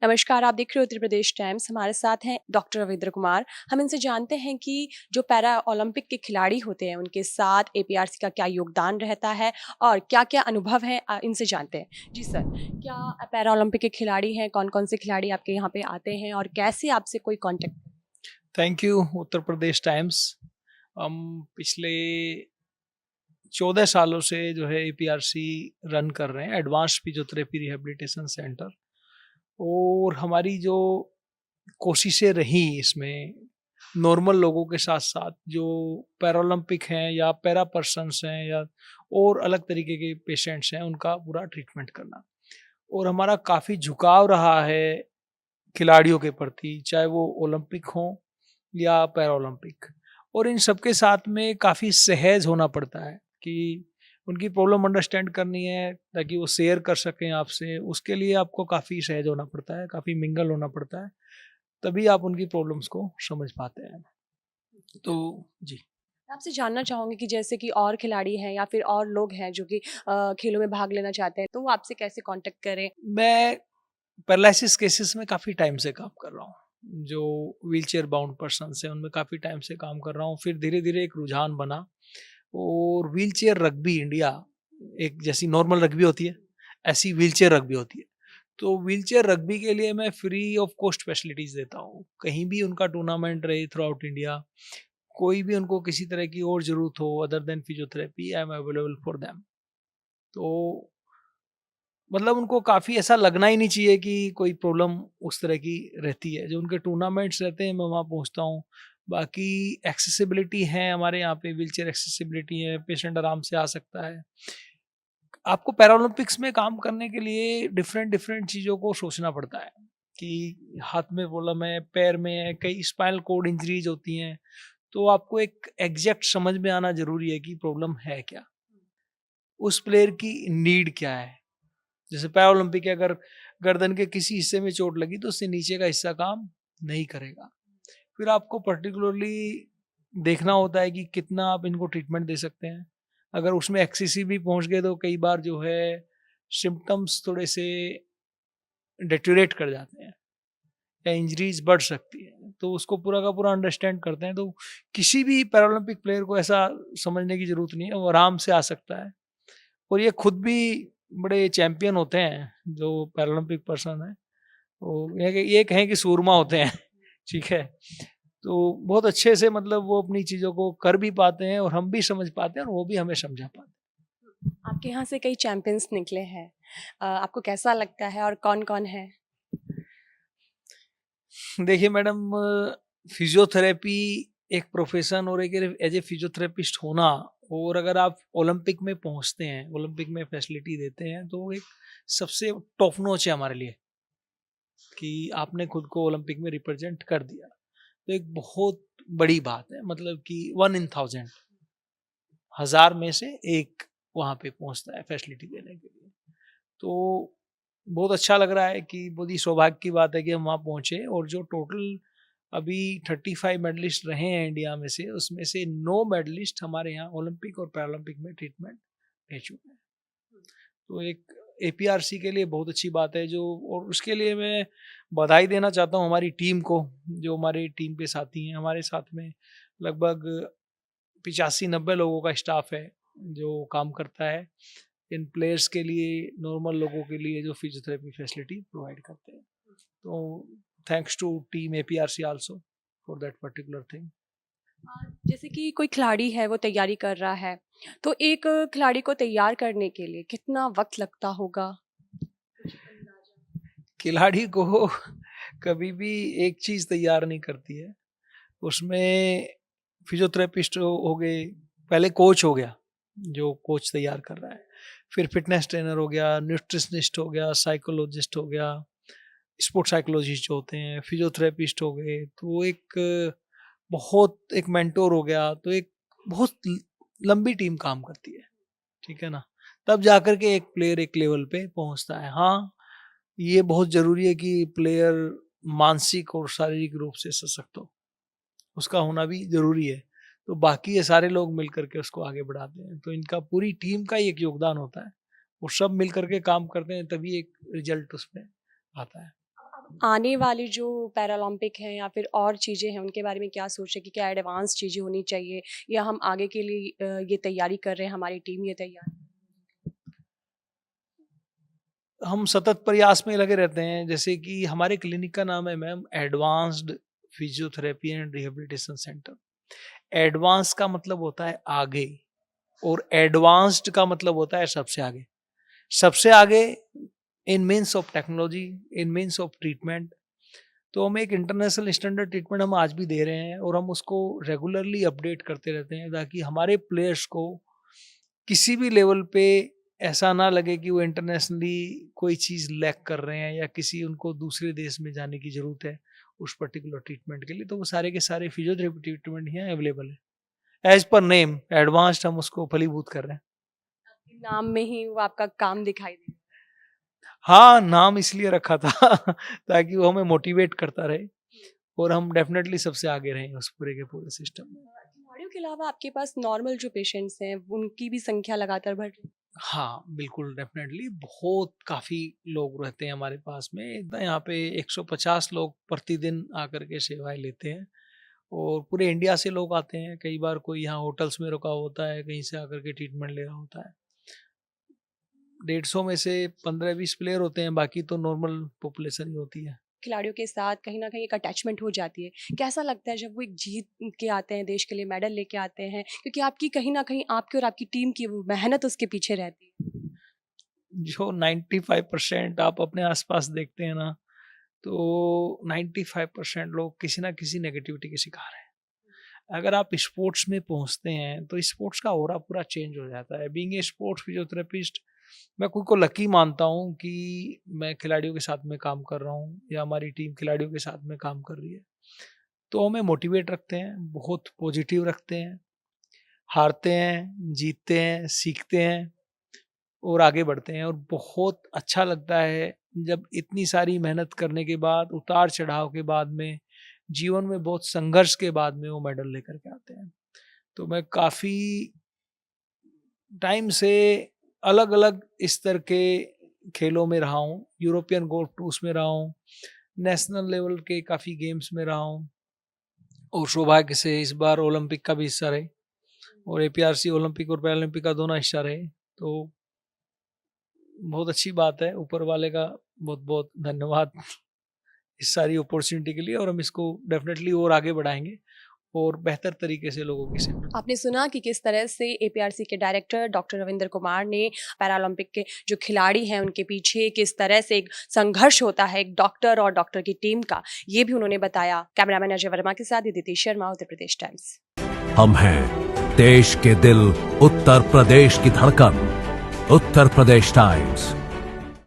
नमस्कार, आप देख रहे हो उत्तर प्रदेश टाइम्स। हमारे साथ हैं डॉक्टर रविंद्र कुमार। हम इनसे जानते हैं कि जो पैरा ओलंपिक के खिलाड़ी होते हैं, उनके साथ एपीआरसी का क्या योगदान रहता है और क्या-क्या अनुभव है इनसे जानते हैं। जी सर, क्या पैरा ओलंपिक के खिलाड़ी हैं, कौन-कौन से खिलाड़ी आपके यहाँ पे आते हैं और कैसे आपसे कोई contact? Thank you Uttar Pradesh times. हम पिछले 14 सालों से जो है एपीआरसी रन कर रहे हैं, एडवांस फिजियोथेरेपी रिहैबिलिटेशन सेंटर। और हमारी जो कोशिशें रही इसमें, नॉर्मल लोगों के साथ साथ जो पैरालंपिक हैं या पैरा पर्सन्स हैं या और अलग तरीके के पेशेंट्स हैं, उनका पूरा ट्रीटमेंट करना। और हमारा काफ़ी झुकाव रहा है खिलाड़ियों के प्रति, चाहे वो ओलंपिक हों या पैरालंपिक। और इन सबके साथ में काफ़ी सहज होना पड़ता है कि उनकी प्रॉब्लम अंडरस्टैंड करनी है ताकि वो शेयर कर सकें आपसे। उसके लिए आपको काफ़ी सहज होना पड़ता है, काफ़ी मिंगल होना पड़ता है, तभी आप उनकी प्रॉब्लम्स को समझ पाते हैं। तो जी। मैं आपसे जानना चाहूँगी कि जैसे कि और खिलाड़ी हैं या फिर और लोग हैं जो कि खेलों में भाग लेना चाहते हैं, तो वो आपसे कैसे कॉन्टैक्ट करें? मैं पैरालिसिस केसेस में काफ़ी टाइम से काम कर रहा हूँ। जो व्हीलचेयर बाउंड पर्सन्स हैं, उनमें काफ़ी टाइम से काम कर रहा हूँ। फिर धीरे-धीरे एक रुझान बना और व्हीलचेयर रग्बी इंडिया, एक जैसी नॉर्मल रग्बी होती है, ऐसी व्हीलचेयर रग्बी होती है। तो व्हीलचेयर रग्बी के लिए मैं फ्री ऑफ कॉस्ट फैसिलिटीज़ देता हूँ। कहीं भी उनका टूर्नामेंट रहे थ्रू आउट इंडिया, कोई भी उनको किसी तरह की और ज़रूरत हो other than physiotherapy, I am available for them. तो मतलब उनको काफ़ी ऐसा लगना ही नहीं चाहिए कि कोई प्रॉब्लम उस तरह की रहती है। जो उनके टूर्नामेंट्स रहते हैं, मैं वहाँ पहुँचता हूँ। बाकी एक्सेसिबिलिटी है हमारे यहाँ पे, व्हीलचेयर एक्सेसिबिलिटी है, पेशेंट आराम से आ सकता है। आपको पैरालंपिक्स में काम करने के लिए डिफरेंट-डिफरेंट चीज़ों को सोचना पड़ता है कि हाथ में प्रॉब्लम है, पैर में है, कई स्पाइनल कॉर्ड इंजरीज़ होती हैं। तो आपको एक एग्ज़ैक्ट समझ में आना ज़रूरी है कि प्रॉब्लम है क्या? उस प्लेयर की नीड क्या है? जैसे पैरालंपिक है, अगर गर्दन के किसी हिस्से में चोट लगी तो उससे नीचे का हिस्सा काम नहीं करेगा। फिर आपको पर्टिकुलरली देखना होता है कि कितना आप इनको ट्रीटमेंट दे सकते हैं। अगर उसमें एक्सेसिव भी पहुँच गए तो कई बार जो है सिम्पटम्स थोड़े से डेटेरियोरेट कर जाते हैं या इंजरीज़ बढ़ सकती है। तो उसको पूरा का पूरा अंडरस्टैंड करते हैं। तो किसी भी पैरालंपिक प्लेयर को ऐसा समझने की ज़रूरत नहीं है, वो आराम से आ सकता है। और ये खुद भी बड़े चैंपियन होते हैं जो पैरालंपिक पर्सन हैं। वो ये कहें कि सूरमा होते हैं। ठीक है? तो बहुत अच्छे से मतलब वो अपनी चीज़ों को कर भी पाते हैं और हम भी समझ पाते हैं और वो भी हमें समझा पाते आपके यहाँ से कई चैंपियंस निकले हैं। आपको कैसा लगता है और कौन-कौन है? हैं। देखिए मैडम, फिज़ियोथेरेपी एक प्रोफ़ेशन और एक एज़ ए फिज़ियोथेरेपिस्ट होना, और अगर आप ओलंपिक में पहुँचते हैं, ओलंपिक में फैसिलिटी देते हैं, तो वो एक सबसे टॉप नॉच है हमारे लिए कि आपने खुद को ओलंपिक में रिप्रेज़ेंट कर दिया। तो एक बहुत बड़ी बात है, मतलब कि 1 इन 1000, 1000 में से 1 वहाँ पे पहुँचता है फैसिलिटी देने के लिए। तो बहुत अच्छा लग रहा है कि बहुत ही सौभाग्य की बात है कि हम वहाँ पहुँचे। और जो टोटल अभी 35 मेडलिस्ट रहे हैं इंडिया में से, उसमें से 9 मेडलिस्ट हमारे यहाँ ओलंपिक और पैरालंपिक में ट्रीटमेंट ले चुके हैं। तो एक एपीआरसी के लिए बहुत अच्छी बात है जो, और उसके लिए मैं बधाई देना चाहता हूँ हमारी टीम को, जो हमारी टीम के साथी हैं। हमारे साथ में लगभग 85-90 लोगों का स्टाफ है जो काम करता है इन प्लेयर्स के लिए, नॉर्मल लोगों के लिए जो फिजियोथेरेपी फैसिलिटी प्रोवाइड करते हैं। तो thanks to team APRC also for that particular thing. जैसे कि कोई खिलाड़ी है वो तैयारी कर रहा है, तो एक खिलाड़ी को तैयार करने के लिए कितना वक़्त लगता होगा? कुछ अंदाज़ा? खिलाड़ी को कभी भी एक चीज़ तैयार नहीं करती है। उसमें फिजियोथेरेपिस्ट हो गए, पहले कोच हो गया, जो कोच तैयार कर रहा है। फिर फिटनेस ट्रेनर हो गया, न्यूट्रिशनिस्ट हो गया, साइकोलॉजिस्ट हो गया, स्पोर्ट्स साइकोलॉजिस्ट जो होते हैं, फिजियोथेरेपिस्ट हो गए, तो वो एक मेंटर हो गया, तो एक बहुत लंबी टीम काम करती है, ठीक है ना? तब जाकर के एक प्लेयर एक लेवल पे पहुँचता है। हाँ, ये बहुत ज़रूरी है कि प्लेयर मानसिक और शारीरिक रूप से सशक्त हो, उसका होना भी ज़रूरी है। तो बाकी ये सारे लोग मिल कर के उसको आगे बढ़ाते हैं। तो इनका पूरी टीम का ही एक योगदान होता है। वो सब मिल कर के काम करते हैं, तभी एक रिज़ल्ट उसमें आता है। आने वाली जो पैरालंपिक हैं या फिर और चीज़ें हैं उनके बारे में क्या सोच रहे हैं कि क्या एडवांस चीज़ें होनी चाहिए या हम आगे के लिए ये तैयारी कर रहे हैं, हमारी टीम ये तैयार हम सतत प्रयास में लगे रहते हैं। जैसे कि हमारे क्लिनिक का नाम है ma'am advanced physiotherapy and rehabilitation centre. Advance का मतलब होता है आगे, और एडवांस्ड का मतलब होता है सबसे आगे। सबसे आगे in means of technology, in means of treatment. तो हम एक इंटरनेशनल स्टैंडर्ड ट्रीटमेंट हम आज भी दे रहे हैं, और हम उसको रेगुलरली अपडेट करते रहते हैं ताकि हमारे प्लेयर्स को किसी भी लेवल पे ऐसा ना लगे कि वो इंटरनेशनली कोई चीज़ लैक कर रहे हैं या किसी उनको दूसरे देश में जाने की ज़रूरत है उस पर्टिकुलर ट्रीटमेंट के लिए। तो वो सारे के सारे फिजियोथेरेपी ट्रीटमेंट यहाँ अवेलेबल है। एज पर नेम एडवांस्ड हम उसको फलीभूत कर रहे हैं। है। नाम में ही वो आपका काम दिखाई दे। हाँ, नाम इसलिए रखा था ताकि वो हमें मोटिवेट करता रहे और हम डेफिनेटली सबसे आगे रहें उस पूरे के पूरे सिस्टम में। खिलाड़ियों के अलावा आपके पास नॉर्मल जो पेशेंट्स हैं उनकी भी संख्या लगातार बढ़ रही है। हाँ, बिल्कुल डेफ़िनेटली बहुत काफ़ी लोग रहते हैं हमारे पास में। यहाँ पे 150 लोग प्रतिदिन आकर के सेवाएँ लेते हैं, और पूरे इंडिया से लोग आते हैं। कई बार कोई यहाँ होटल्स में रुका होता है, कहीं से आकर के ट्रीटमेंट ले रहा होता है। 150 में से 15-20 प्लेयर होते हैं, बाकी तो नॉर्मल पॉपुलेशन ही होती है। खिलाड़ियों के साथ कहीं न कहीं एक अटैचमेंट हो जाती है। कैसा लगता है जब वो एक जीत के आते हैं, देश के लिए मेडल लेके आते हैं? क्योंकि आपकी कहीं न कहीं आपकी और आपकी टीम की वो मेहनत उसके पीछे रहती है। जो 95% आप अपने आस-पास देखते हैं ना, तो 95% लोग किसी न किसी नेगेटिविटी के शिकार हैं। अगर आप स्पोर्ट्स में पहुंचते हैं तो स्पोर्ट्स का ऑरा पूरा चेंज हो जाता है। बीइंग ए स्पोर्ट्स फिजियोथेरेपिस्ट, मैं खुद को लकी मानता हूं कि मैं खिलाड़ियों के साथ में काम कर रहा हूं या हमारी टीम खिलाड़ियों के साथ में काम कर रही है। तो हमें मोटिवेट रखते हैं, बहुत पॉजिटिव रखते हैं, हारते हैं, जीतते हैं, सीखते हैं और आगे बढ़ते हैं। और बहुत अच्छा लगता है जब इतनी सारी मेहनत करने के बाद, उतार चढ़ाव के बाद में, जीवन में बहुत संघर्ष के बाद में वो मेडल लेकर के आते हैं। तो मैं काफ़ी टाइम से अलग-अलग स्तर के खेलों में रहा हूँ। यूरोपियन गोल्फ टूर्स में रहा हूँ, नेशनल लेवल के काफ़ी गेम्स में रहा हूँ, और सौभाग्य से इस बार ओलंपिक का भी हिस्सा रहे, और एपीआरसी ओलंपिक और पैरालंपिक का दोनों हिस्सा रहे। तो बहुत अच्छी बात है, ऊपर वाले का बहुत-बहुत धन्यवाद इस सारी अपॉर्चुनिटी के लिए, और हम इसको डेफिनेटली और आगे बढ़ाएँगे और बेहतर तरीके से लोगों की सेवा। आपने सुना कि किस तरह से एपीआरसी के डायरेक्टर डॉक्टर रविंद्र कुमार ने पैरालंपिक के जो खिलाड़ी हैं उनके पीछे किस तरह से एक संघर्ष होता है एक डॉक्टर और डॉक्टर की टीम का, ये भी उन्होंने बताया। कैमरामैन अजय वर्मा के साथ अदिति शर्मा, उत्तर प्रदेश टाइम्स। हम हैं देश के दिल, उत्तर प्रदेश की धड़कन, उत्तर प्रदेश टाइम्स।